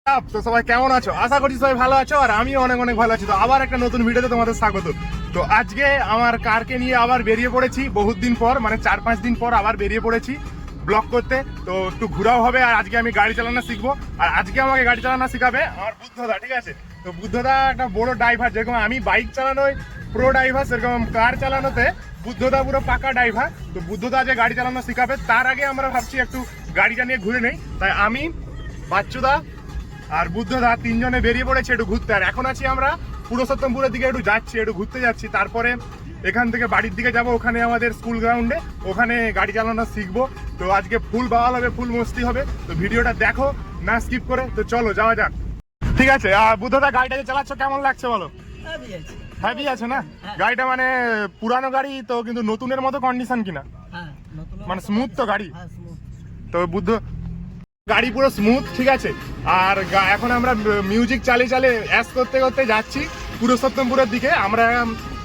তো সবাই কেমন আছো? আশা করছি সবাই ভালো আছো, আর আমিও অনেক অনেক ভালো আছি। তো আবার একটা নতুন ভিডিওতে তোমাদের স্বাগত। তো আজকে আমার কারকে নিয়ে আবার বেরিয়ে পড়েছি, বহুত দিন পর, মানে 4-5 দিন পর আবার বেরিয়ে পড়েছি ব্লগ করতে। তো একটু ঘোরাও হবে, আর আজকে আমি গাড়ি চালানো শিখবো। আর আজকে আমাকে গাড়ি চালানো শিখাবে আমার বুদ্ধদা, ঠিক আছে? তো বুদ্ধদা একটা বড় ড্রাইভার, যেরকম আমি বাইক চালানোয় প্রো ড্রাইভার, সেরকম কার চালানোতে বুদ্ধদা পুরো পাকা ড্রাইভার। তো বুদ্ধদা যে গাড়ি চালানো শিখাবে, তার আগে আমরা ভাবছি একটু গাড়িটা নিয়ে ঘুরে নেই। তাই আমি, বাচ্চুদা আর বুদ্ধদা তিনজনে বেরিয়ে পড়েছে একটু ঘুরতে। আর এখন আছি আমরা পুরুষোত্তমপুরের দিকে একটু যাচ্ছি, একটু ঘুরতে যাচ্ছি। তারপরে এখান থেকে বাড়ির দিকে যাব, ওখানে আমাদের স্কুল গ্রাউন্ডে, ওখানে গাড়ি চালানো শিখবো। তো আজকে ফুল বাওয়াল হবে, ফুল মস্তি হবে। তো ভিডিওটা দেখো না স্কিপ করে। তো চলো যাওয়া যাক, ঠিক আছে? আর বুদ্ধদা গাড়িটা যে চালাচ্ছ কেমন লাগছে বলো? হ্যাভি আছে না গাড়িটা? মানে পুরানো গাড়ি তো, কিন্তু নতুনের মতো কন্ডিশন কিনা, মানে স্মুথ তো গাড়ি? তো বুদ্ধ গাড়ি পুরো স্মুথ, ঠিক আছে। আর এখন আমরা মিউজিক চালিয়ে চালিয়ে অ্যাশ করতে করতে যাচ্ছি পুরুষোত্তমপুরের দিকে। আমরা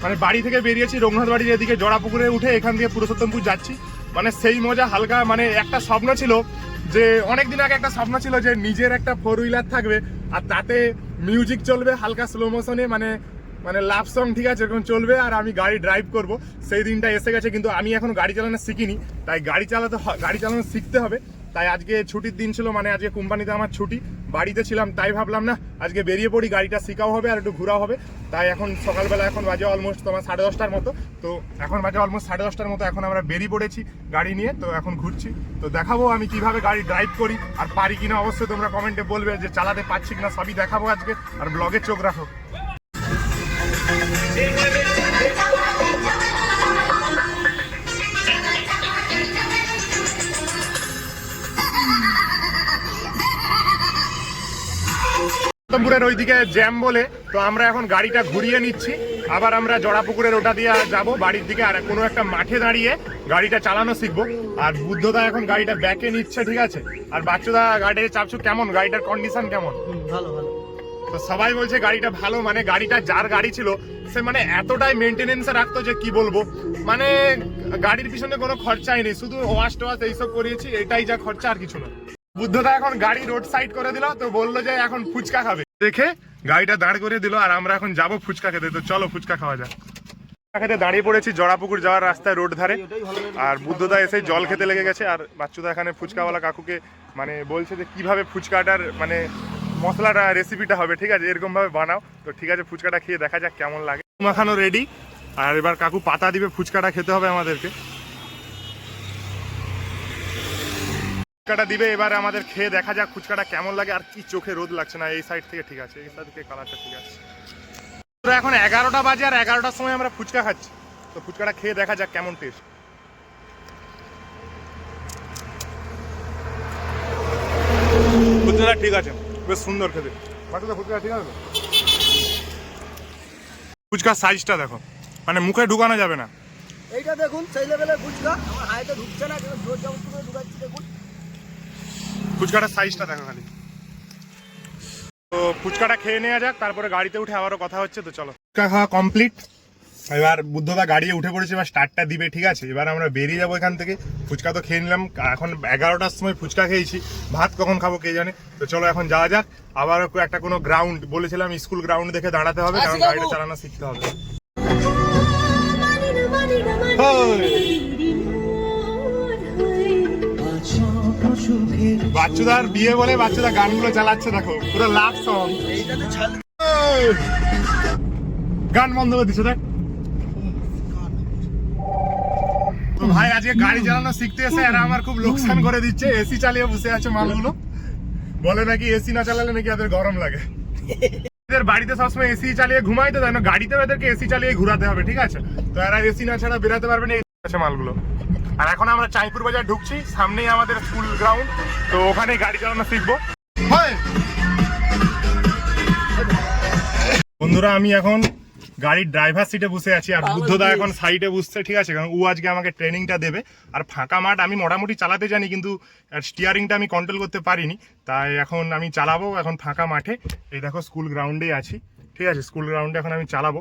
মানে বাড়ি থেকে বেরিয়েছি রঘুনাথ বাড়ির এদিকে জড়াপুকুরে উঠে এখান থেকে পুরুষোত্তমপুর যাচ্ছি। মানে সেই মজা হালকা, মানে একটা স্বপ্ন ছিল যে, অনেকদিন আগে একটা স্বপ্ন ছিল যে নিজের একটা 4 হুইলার থাকবে, আর তাতে মিউজিক চলবে হালকা স্লো মোশনে, মানে লাভ সং, ঠিক আছে, এরকম চলবে, আর আমি গাড়ি ড্রাইভ করব। সেই দিনটা এসে গেছে, কিন্তু আমি এখন গাড়ি চালানো শিখিনি। তাই গাড়ি চালানো শিখতে হবে। তাই আজকে ছুটির দিন ছিল, মানে আজকে কোম্পানিতে আমার ছুটি, বাড়িতে ছিলাম। তাই ভাবলাম না আজকে বেরিয়ে পড়ি, গাড়িটা শেখাও হবে আর একটু ঘোরাও হবে। তাই এখন সকালবেলা, এখন বাজে অলমোস্ট তোমার 10:30টার মতো। তো এখন বাজে অলমোস্ট 10:30টার মতো, এখন আমরা বেরিয়ে পড়েছি গাড়ি নিয়ে। তো এখন ঘুরছি, তো দেখাবো আমি কিভাবে গাড়ি ড্রাইভ করি, আর পারি কিনা অবশ্যই তোমরা কমেন্টে বলবে, যে চালাতে পারছি কিনা সবই দেখাবো আজকে। আর ব্লগে চোখ রাখো। পুরের ওইদিকে জ্যাম বলে, তো আমরা এখন গাড়িটা ঘুরিয়ে নিচ্ছি। আবার আমরা জড়াপুকুরের ওটা দিয়ে যাব বাড়ির দিকে, আর কোনো একটা মাঠে দাঁড়িয়ে গাড়িটা চালানো শিখবো। আর বুদ্ধদা এখন গাড়িটা ব্যাকে নিচ্ছে, ঠিক আছে। আর বাচ্চুদা গাড়িটা চাপছো, কেমন গাড়িটার কন্ডিশন কেমন? ভালো ভালো। তো সবাই বলছে গাড়িটা ভালো, মানে গাড়িটা যার গাড়ি ছিল সে মানে এতটাই মেনটেনেন্সে রাখতো যে কি বলবো। মানে গাড়ির পিছনে কোনো খরচাই নেই, শুধু ওয়াশ টোয়াশ এইসব করিয়েছি, এটাই যা খরচা, আর কিছু না। বুদ্ধদা এখন গাড়ি রোড সাইড করে দিল, তো বললো যে এখন ফুচকা খাবে, দেখে গাড়িটা দাঁড় করে দিল। আর আমরা এখন যাবো ফুচকা খেতে। তো চলো ফুচকা খাওয়া যাক। খেতে দাঁড়িয়ে পড়েছি জড়াপুকুর যাওয়ার রাস্তায়, রোড ধারে। আর বুদ্ধদা এসে জল খেতে লেগে গেছে, আর বাচ্চুদা এখানে ফুচকাওয়ালা কাকুকে মানে বলছে যে কিভাবে ফুচকাটার মানে মশলাটা রেসিপিটা হবে, ঠিক আছে, এরকম ভাবে বানাও। তো ঠিক আছে, ফুচকাটা খেয়ে দেখা যাক কেমন লাগে। মাখানো রেডি, আর এবার কাকু পাতা দিবে, ফুচকাটা খেতে হবে আমাদেরকে। ফুচকাটা দিবে এবার আমাদের, খেয়ে দেখা যাক ফুচকাটা কেমন লাগে। আর কি চোখে রোদ লাগছে না, এই সাইড থেকে ঠিক আছে, এই সাইড থেকে কালারটা ঠিক আছে। তো এখন 11টা বাজে, আর 11টার সময় আমরা ফুচকা খাচ্ছি। তো ফুচকাটা খেয়ে দেখা যাক কেমন টেস্ট। ফুচকাটা ঠিক আছে, বেশ সুন্দর খেতে। ফুচকা ঠিক আছে। ফুচকার সাইজটা দেখো, মানে মুখে ঢুকানো যাবে না। এইটা দেখুন, সেই লেভেলের ফুচকা, আমার হাইতে ঢুকছে না, কিন্তু জোর জবরদস্তি করে ঢুকাচ্ছি। দেখুন ফুচকাটার সাইজটা দেখো খালি। তো ফুচকাটা খেয়ে নেওয়া যাক, তারপরে গাড়িতে উঠে আবারও কথা হচ্ছে। তো চলো, ফুচকা খাওয়া কমপ্লিট। এবার বুদ্ধদা গাড়ি উঠে পড়েছে, এবার স্টার্টটা দিবে, ঠিক আছে। এবার আমরা বেরিয়ে যাবো এখান থেকে। ফুচকা তো খেয়ে নিলাম, এখন 11টার সময় ফুচকা খেয়েছি, ভাত কখন খাবো কে জানে। তো চলো এখন যাওয়া যাক। আবার একটা কোনো গ্রাউন্ড বলেছিলাম, স্কুল গ্রাউন্ড দেখে দাঁড়াতে হবে, কারণ গাড়িটা চালানো শিখতে হবে। বাচ্চুদার বিয়ে বলে বাচ্চুদা গানগুলো চালাচ্ছে, দেখো পুরো লাভ সং। গান বন্ধ করে দিচ্ছে দেখ। তো ভাই আজকে গাড়ি চালানো শিখতে এসে এরা আমার খুব লোকসান করে দিচ্ছে। এসি চালিয়ে বসে আছে মালগুলো, বলে নাকি এসি না চালালে নাকি এদের গরম লাগে। এদের বাড়িতে সবসময় এসি চালিয়ে ঘুমাই, তো তাই না গাড়িতেও এদেরকে এসি চালিয়ে ঘুরাতে হবে, ঠিক আছে। তো এরা এসি না ছাড়া বেরাতে পারবে না, আছে মালগুলো। আর এখন আমরা চাইপুর বাজার ঢুকছি, সামনেই আমাদের স্কুল গ্রাউন্ড, তো ওখানে গাড়ি চালানো শিখবো। বন্ধুরা আমি এখন গাড়ির ড্রাইভার সিটে বসে আছি, আর বুদ্ধদা এখন সাইডে বসছে, ঠিক আছে, কারণ ও আজকে আমাকে ট্রেনিংটা দেবে। আর ফাঁকা মাঠ আমি মোটামুটি চালাতে জানি, কিন্তু স্টিয়ারিংটা আমি কন্ট্রোল করতে পারিনি। তাই এখন আমি চালাবো এখন ফাঁকা মাঠে। এই দেখো স্কুল গ্রাউন্ডে আছি, ঠিক আছে। স্কুল গ্রাউন্ডে এখন আমি চালাবো,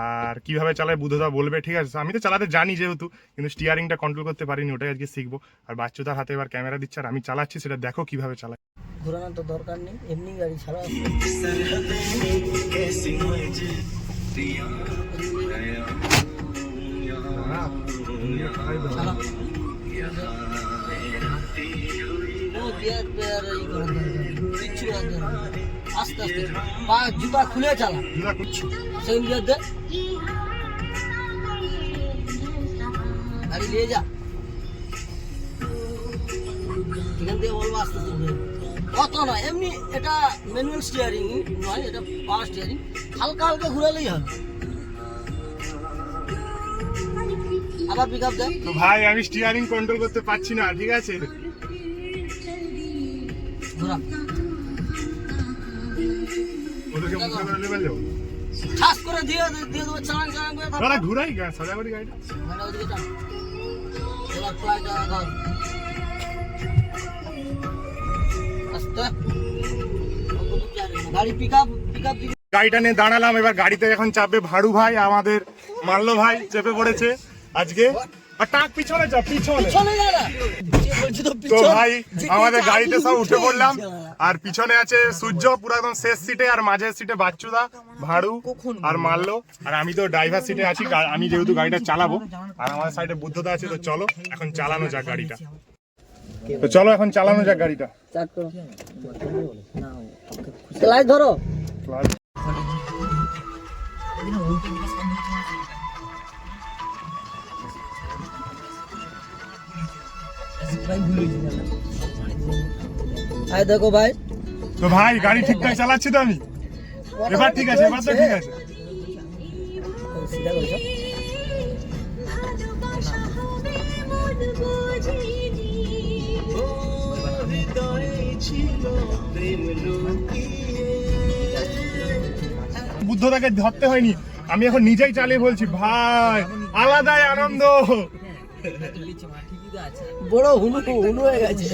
আর কিভাবে চালাই বুদ্ধদা বলবে, ঠিক আছে। আমি তো চালাতে জানি যেহেতু, কিন্তু স্টিয়ারিংটা কন্ট্রোল করতে পারিনি, ওটাই আজকে শিখবো। আর বাচ্চুদার হাতে এবার ক্যামেরা দিচ্ছে, আর আমি চালাচ্ছি, সেটা দেখো কিভাবে চালাই। ঘোরানোর তো দরকার নেই, এমনি গাড়ি ছাড়া আসবে। চালা। ও গিয়ার পেয়ার এই করার দরকার নেই, কিচ্ছু করার দরকার নেই। আস্তে আস্তে পা জুতা খুলে চালা, জুতা করছি সেকেন্ড গিয়ার দে, গাড়ি নিয়ে যা। এখান থেকে বলবো আস্তে আস্তে ঘুরে, অত নয় এমনি, এটা ম্যানুয়াল স্টিয়ারিং নয়, এটা পাওয়ার স্টিয়ারিং, হালকা হালকা ঘুরালেই হবে। আবার পিক আপ দেয়। তো ভাই আমি স্টিয়ারিং কন্ট্রোল করতে পারছি না, ঠিক আছে? ঘোরা ওদেরকে মুখে করে লেবেল যাবো। ঠাস করে দিয়ে দিয়ে দেবো, চালান চালান করে দাদা ঘুরাই সাদা করি গাড়িটা। মানে ওদিকে টান, এবার প্লাইটা ধর আস্তে, গাড়ি পিক আপ দিকে। গাড়িটা নিয়ে দাঁড়ালাম, এবার গাড়িতে এখন চাপবে ভাড়ু ভাই, আমাদের মাল্লো ভাই চেপে পড়েছে আজকে। আর টাক পিছনে চাপ, পিছনে। চলে যা না, বলছি তো তো পিছন। ভাই আমাদের গাড়িতে সব উঠে পড়লাম, আর পিছনে আছে সূর্য পুরো একদম শেষ সিটে, আর মাঝের সিটে বাচ্চুদা, ভাড়ু আর মাল্লো, আর আমি তো ড্রাইভার সিটে আছি। আমি যেহেতু গাড়িটা চালাবো, আর আমার সাইডে বুদ্ধদা আছে। তো চলো এখন চালানো যাক গাড়িটা। তো চলো এখন চালানো যাক গাড়িটা। লাইট ধরো। আয় দেখো ভাই, তো ভাই গাড়ি ঠিকঠাক চালাচ্ছি তো আমি? এবার ঠিক আছে, এবার তো ঠিক আছে। সিধা করছো। বুদ্ধদাকে ধরতে হয়নি, আমি এখন নিজেই চালিয়ে বলছি ভাই, আলাদাই আনন্দ। বড় হুনু হয়ে গেছে।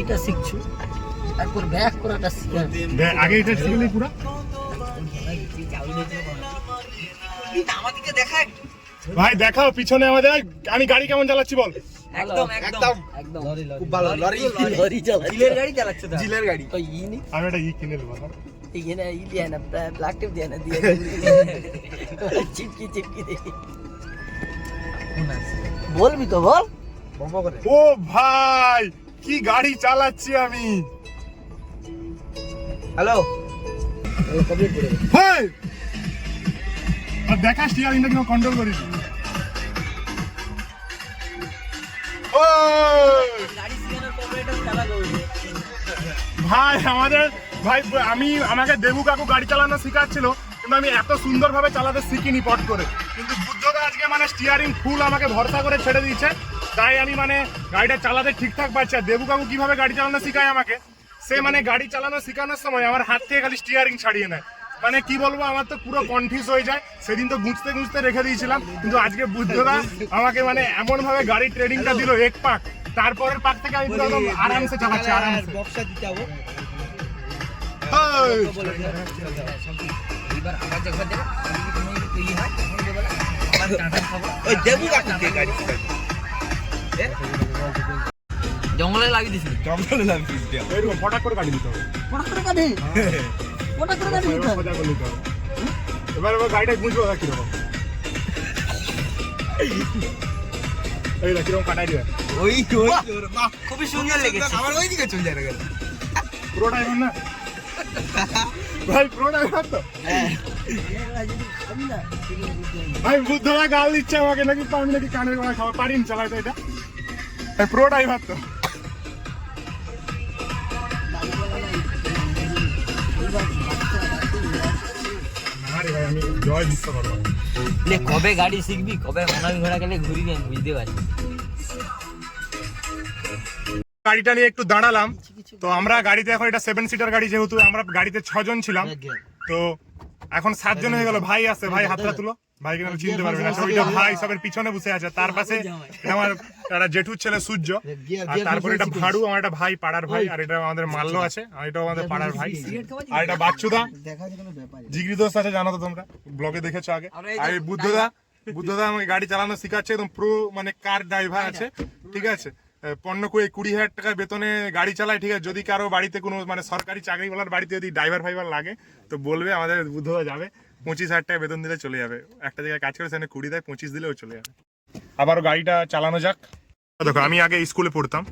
এটা শিখছো, তারপর ব্যাক করাটা শিখা। আগে এটা শিখলি পুরো। আমাদেরকে দেখা একটু। ভাই দেখাও পিছনে আমাদের, আমি গাড়ি কেমন চালাচ্ছি বল। একদম খুব ভালো। লরি চালা, জিলের গাড়ি চালাচ্ছে তো। জিলের গাড়ি তো ইনি, আমি একটা কিনে নেবো। এখানে ই দিয়ে না, ব্ল্যাক টেপ দিয়ে না, দিয়ে চিপকি দে। বলবি তো বল। ও ভাই কি গাড়ি চালাচ্ছি আমি। হ্যালো, ভাই আর দেখা স্টিয়ারিংটা কিনা কন্ট্রোল করিস। ও গাড়ি সিগন্যাল কপারেটর চালা করবে ভাই আমাদের ভাই, আমাকে দেবু কাকু গাড়ি চালানো শেখাচ্ছিল, কিন্তু আমি এত সুন্দরভাবে চালাতে শিখিনি পট করে। কিন্তু বুদ্ধদা আজকে মানে স্টিয়ারিং ফুল আমাকে ভরসা করে ছেড়ে দিয়েছে, তাই আমি মানে গাড়িটা চালাতে ঠিকঠাক পারছি। আর দেবু কাকু কিভাবে গাড়ি চালানো শেখায় আমাকে, সে মানে গাড়ি চালানো শেখানোর সময় আমার হাত থেকে খালি স্টিয়ারিং ছাড়িয়ে নেয়। মানে কি বলবো, আমার তো পুরো কনফিউজ হয়ে যায়। সেদিন তো গুঁজতে রেখে দিয়েছিলাম, কিন্তু আজকে বুদ্ধদা আমাকে মানে এমন ভাবে গাড়ির ট্রেনিংটা দিল, এক পাক তারপরের পাক থেকে আমি পুরো একদম আরামসে চালাচ্ছি, আরামসে। বক্সা দিতে হবে। এই, এবার আবার যখন দেবে যদি কোনো ই হয় তখন দেবে না, আবার টাটা খাবো। ওই দেবু কাকুকে গাড়ি জঙ্গলে লাগিয়ে দিছিল, জঙ্গলে লাগিয়ে দিছিল। এরকম ফটাক করে গাড়ি দিতে হবে, ফটাক করে কাটে দিতে হবে। সোজা করে নিতে হবে। এবার গাড়িটা গুঁজবো কিরকম, এই দেখ কিরকম কাটাই দিবে। ওই বাহ, খুবই সুন্দর লেগেছে। আমার ওই দিকে চলে যায় না, পুরোটাই এখন না ভাই, পুরোটাই এখন তো ভাই। বুদ্ধরা গাল দিচ্ছে আমাকে নাকি, আমি নাকি কানের গোড়া খাওয়া পারি না চালাইতে। এটা পুরোটাই ভাত তো। আরে ভাই আমি জয় দিতে পারবো। কবে গাড়ি শিখবি, কবে মনামি ঘোড়া গেলে ঘুরি আমি বুঝতে পারি। গাড়িটা নিয়ে একটু দাঁড়ালাম, তো আমরা গাড়িতে এখন এটা 7 সিটার গাড়ি, যেহেতু আমরা গাড়িতে 6 জন ছিলাম, তো এখন 7 জন হয়ে গেল। ভাই আছে, ভাই হাতটা তুলো। ভাইকে নাহলে চিনতে পারবে না। ওইটা ভাই সবের পিছনে বসে আছে, তার পাশে এটা আমার একটা জেঠুর ছেলে সূর্য, আর তারপরে এটা ভাড়ু আমার একটা ভাই, পাড়ার ভাই, আর এটা আমাদের মাল্য আছে, আর এটা আমাদের পাড়ার ভাই, আর এটা বাচ্চুদা জিগরি দোস্ত আছে, জানো তো তোমরা ব্লগে দেখেছো আগে। আর এই বুদ্ধদা আমাকে গাড়ি চালানো শেখাচ্ছে, একদম প্রো মানে কার ড্রাইভার আছে, ঠিক আছে। 15-20,000 টাকা বেতনে গাড়ি চালায়, ঠিক আছে। যদি কারো বাড়িতে কোনো মানে সরকারি চাকরিওয়ালার বাড়িতে যদি ড্রাইভার ফাইভার লাগে তো বলবে, আমাদের বুদ্ধদা যাবে, 25,000 টাকা বেতন দিলে চলে যাবে। একটা জায়গায় কাজ করে সেখানে 20 দেয়, 25 দিলেও চলে যাবে। আবারও গাড়িটা চালানো যাক। দেখো আমি আগে স্কুলে পড়তাম,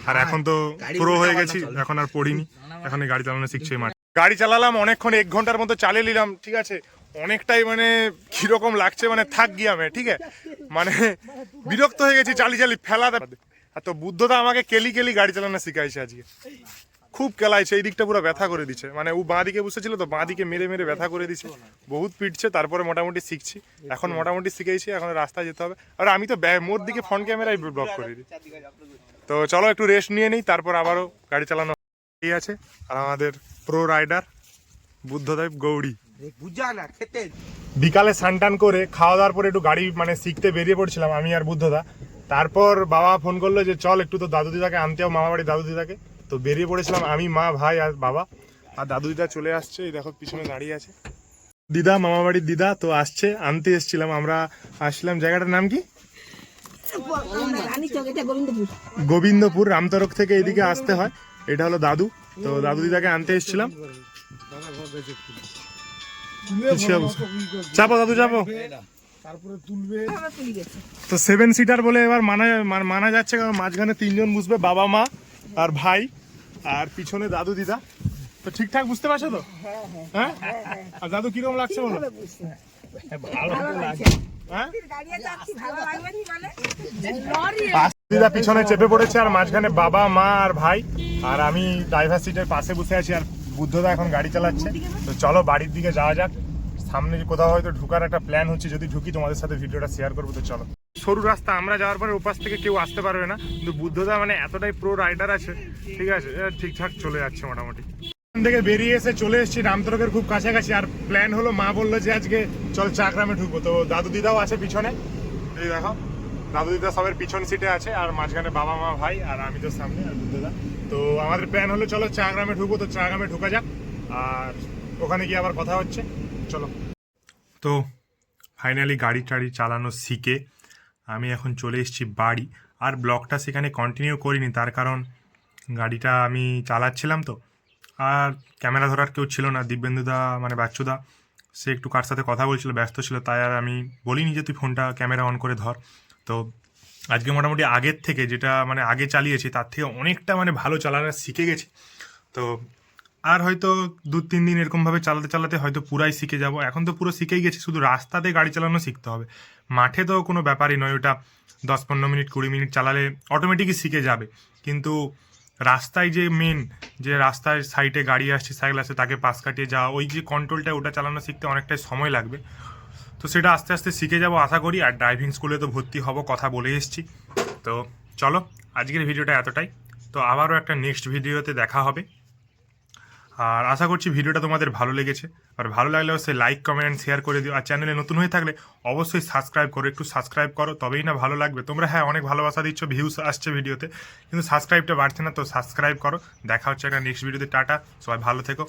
আর এখন তো প্রো হয়ে গেছি, এখন আর পড়িনি, এখন এই গাড়ি চালানো শিখছি মাঠে। গাড়ি চালালাম অনেকক্ষণ, 1 ঘন্টার মতো চালিয়ে নিলাম, ঠিক আছে। অনেকটাই মানে কিরকম লাগছে, মানে থাক গিয়ে আমি, ঠিক আছে, মানে বিরক্ত হয়ে গেছি চালিয়ে ফেলা। আর তো বুদ্ধদা আমাকে কেলি গাড়ি চালানো শিখাইছে আজকে, খুব কেলাইছে, এই দিকটা পুরো ব্যথা করে দিচ্ছে, মানে ও বাঁ দিকে বসেছিল তো বাঁ দিকে মেরে ব্যথা করে দিচ্ছে, বহুত পিটছে, তারপরে মোটামুটি শিখছি, এখন মোটামুটি শিখেছি, এখন রাস্তায় যেতে হবে। আর আমি তো মোর দিকে ফ্রন্ট ক্যামেরায় ব্লক করে দিই। তো চলো একটু রেস্ট নিয়ে নিই, তারপর আবারও গাড়ি চালানো আছে। আর আমাদের প্রো রাইডার বুদ্ধদেব গৌড়ি বিকালে স্নান করে খাওয়া দাওয়ার পরে একটু গাড়ি মানে শিখতে বেরিয়ে পড়ছিলাম আমি আর বুদ্ধদা। তারপর বাবা ফোন করলো যে চল একটু তো দাদু দিদাকে আনতে হবে, মামা বাড়ি দাদু দিদাকে। তো বেরিয়ে পড়েছিলাম আমি, মা, ভাই আর বাবা। আর দাদু দিদা চলে আসছে, এই দেখো পিছনে দাঁড়িয়ে আছে দিদা, মামা বাড়ির দিদা। তো আসছে, আনতে এসেছিলাম আমরা। আসলাম, জায়গাটার নাম কি? গোবিন্দপুর। রামতরক থেকে এদিকে আসতে হয়। এটা হলো দাদু। তো দাদু দিদাকে আনতে এসেছিলাম। চাপো দাদু, চাপো। তো 7 সিটার বলে এবার মানা যাচ্ছে, কারণ মাঝখানে 3 জন বসবে, বাবা, মা আর ভাই, আর পিছনে দাদু দিদা। তো ঠিকঠাক বুঝতে পারছো তো? হ্যাঁ। আর দাদু কিরকম লাগছে বলো? দিদা পিছনে চেপে পড়েছে, আর মাঝখানে বাবা, মা আর ভাই, আর আমি ড্রাইভার সিটের পাশে বসে আছি, আর বুদ্ধদা এখন গাড়ি চালাচ্ছে। তো চলো বাড়ির দিকে যাওয়া যাক। সামনে কোথাও হয়তো ঢুকার একটা প্ল্যান হচ্ছে, যদি ঢুকি তোমাদের সাথে ভিডিওটা শেয়ার করবো। তো চলো। সরু রাস্তা, আমরা যাওয়ার পরে ওপাশ থেকে কেউ আসতে পারবে না, কিন্তু বুদ্ধদা মানে এতটাই প্রো রাইডার আছে, ঠিক আছে, ঠিকঠাক চলে যাচ্ছে মোটামুটি। এখান থেকে বেরিয়ে এসে চলে এসেছি রামতরকের খুব কাছাকাছি। আর প্ল্যান হলো, মা বললো যে আজকে চল চাকরামে ঢুকবো। তো দাদু দিদাও আছে পিছনে, এই দেখো দাদু দিদা সবের পিছন সিটে আছে, আর মাঝখানে বাবা, মা, ভাই, আর আমি তো সামনে, আর বুদ্ধদা। তো আমাদের প্ল্যান হলো চলো চাকরামে ঢুকবো। তো চাকরামে ঢুকা যাক, আর ওখানে গিয়ে আবার কথা হচ্ছে, চলো। তো ফাইনালি গাড়ি টাড়ি চালানো শিখে আমি এখন চলে এসেছি বাড়ি। আর ব্লগটা সেখানে কন্টিনিউ করিনি, তার কারণ গাড়িটা আমি চালাচ্ছিলাম তো, আর ক্যামেরা ধরার কেউ ছিল না। দিব্যেন্দুদা মানে বাচ্চুদা, সে একটু কার সাথে কথা বলছিল, ব্যস্ত ছিল, তাই আর আমি বলিনি যে তুই ফোনটা ক্যামেরা অন করে ধর। তো আজকে মোটামুটি আগের থেকে, যেটা মানে আগে চালিয়েছি তার থেকে অনেকটা মানে ভালো চালানো শিখে গেছি। তো আর হয়তো 2-3 দিন এরকমভাবে চালাতে হয়তো পুরাই শিখে যাব। এখন তো পুরো শিখেই গেছি, শুধু রাস্তাতে গাড়ি চালানো শিখতে হবে। মাঠে তো কোনো ব্যাপারই নয়, ওটা 10-15 মিনিট 20 মিনিট চালালে অটোমেটিকই শিখে যাবে। কিন্তু রাস্তায় যে মেন, যে রাস্তায় সাইডে গাড়ি আসছে, সাইকেল আসছে, তাকে পাশ কাটিয়ে যাওয়া, ওই যে কন্ট্রোলটা, ওটা চালানো শিখতে অনেকটাই সময় লাগবে। তো সেটা আস্তে আস্তে শিখে যাব আশা করি। আর ড্রাইভিং স্কুলে তো ভর্তি হব, কথা বলে এসেছি। তো চলো আজকের ভিডিওটা এতটাই। তো আবারও একটা নেক্সট ভিডিওতে দেখা হবে। আর আশা করছি ভিডিওটা তোমাদের ভালো লেগেছে। আর ভালো লাগলে অবশ্যই লাইক, কমেন্ট, শেয়ার করে দিও। আর চ্যানেলে নতুন হয়ে থাকলে অবশ্যই সাবস্ক্রাইব করো, একটু সাবস্ক্রাইব করো, তবেই না ভালো লাগবে। তোমরা হ্যাঁ অনেক ভালোবাসা দিচ্ছ, ভিউস আসছে ভিডিওতে, কিন্তু সাবস্ক্রাইবটা বাড়ছে না। তো সাবস্ক্রাইব করো। দেখা হচ্ছে একটা নেক্সট ভিডিওতে। টাটা, সবাই ভালো থেকো।